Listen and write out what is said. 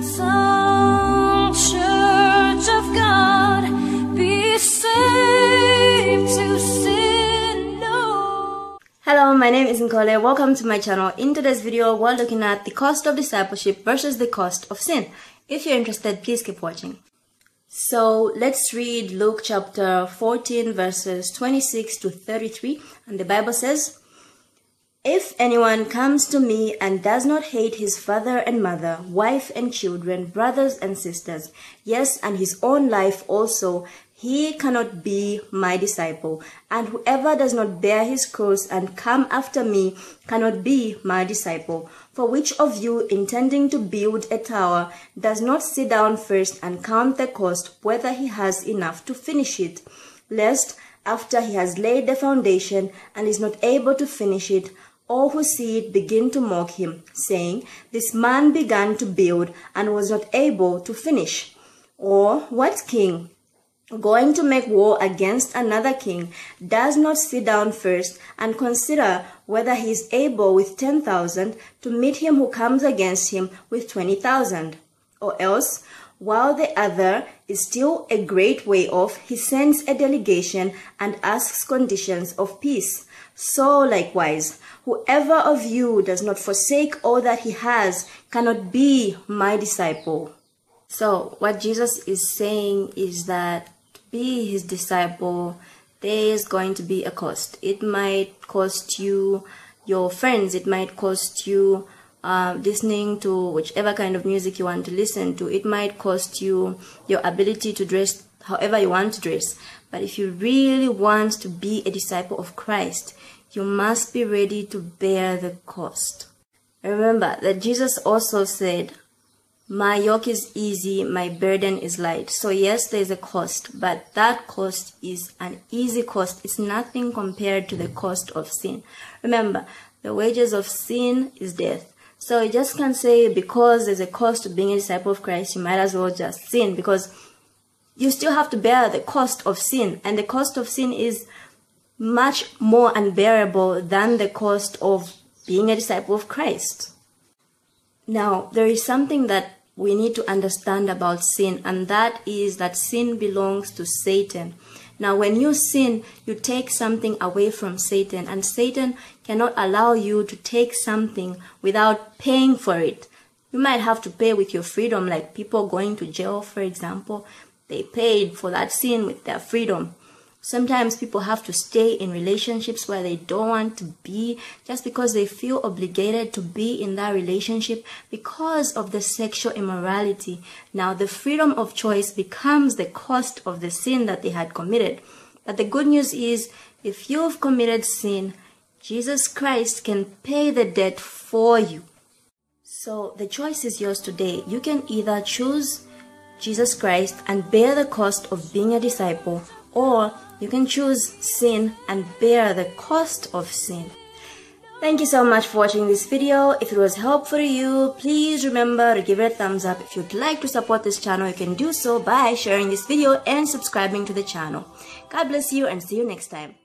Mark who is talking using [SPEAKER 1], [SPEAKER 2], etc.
[SPEAKER 1] Some church of God, be saved to sin no.
[SPEAKER 2] Hello, my name is Nkole. Welcome to my channel. In today's video, we're looking at the cost of discipleship versus the cost of sin. If you're interested, please keep watching. So let's read Luke chapter 14 verses 26 to 33, and the Bible says, "If anyone comes to me and does not hate his father and mother, wife and children, brothers and sisters, yes, and his own life also, he cannot be my disciple. And whoever does not bear his cross and come after me cannot be my disciple. For which of you, intending to build a tower, does not sit down first and count the cost, whether he has enough to finish it? Lest, after he has laid the foundation and is not able to finish it, all who see it begin to mock him, saying, 'This man began to build and was not able to finish.' Or what king, going to make war against another king, does not sit down first and consider whether he is able with 10,000 to meet him who comes against him with 20,000? Or else, while the other is still a great way off, he sends a delegation and asks conditions of peace. So likewise, whoever of you does not forsake all that he has cannot be my disciple." So what Jesus is saying is that to be his disciple, there is going to be a cost. It might cost you your friends. It might cost you listening to whichever kind of music you want to listen to. It might cost you your ability to dress however you want to dress. But if you really want to be a disciple of Christ, you must be ready to bear the cost. Remember that Jesus also said, "My yoke is easy, my burden is light." So yes, there's a cost, but that cost is an easy cost. It's nothing compared to the cost of sin. Remember, the wages of sin is death. So you just can't say because there's a cost to being a disciple of Christ, you might as well just sin, because you still have to bear the cost of sin. And the cost of sin is much more unbearable than the cost of being a disciple of Christ. Now, there is something that we need to understand about sin, and that is that sin belongs to Satan. Now, when you sin, you take something away from Satan, and Satan cannot allow you to take something without paying for it. You might have to pay with your freedom, like people going to jail, for example. They paid for that sin with their freedom. Sometimes people have to stay in relationships where they don't want to be just because they feel obligated to be in that relationship because of the sexual immorality. Now, the freedom of choice becomes the cost of the sin that they had committed. But the good news is, if you've committed sin, Jesus Christ can pay the debt for you. So the choice is yours today. You can either choose Jesus Christ and bear the cost of being a disciple, or you can choose sin and bear the cost of sin. Thank you so much for watching this video. If it was helpful to you, please remember to give it a thumbs up. If you'd like to support this channel, you can do so by sharing this video and subscribing to the channel. God bless you and see you next time.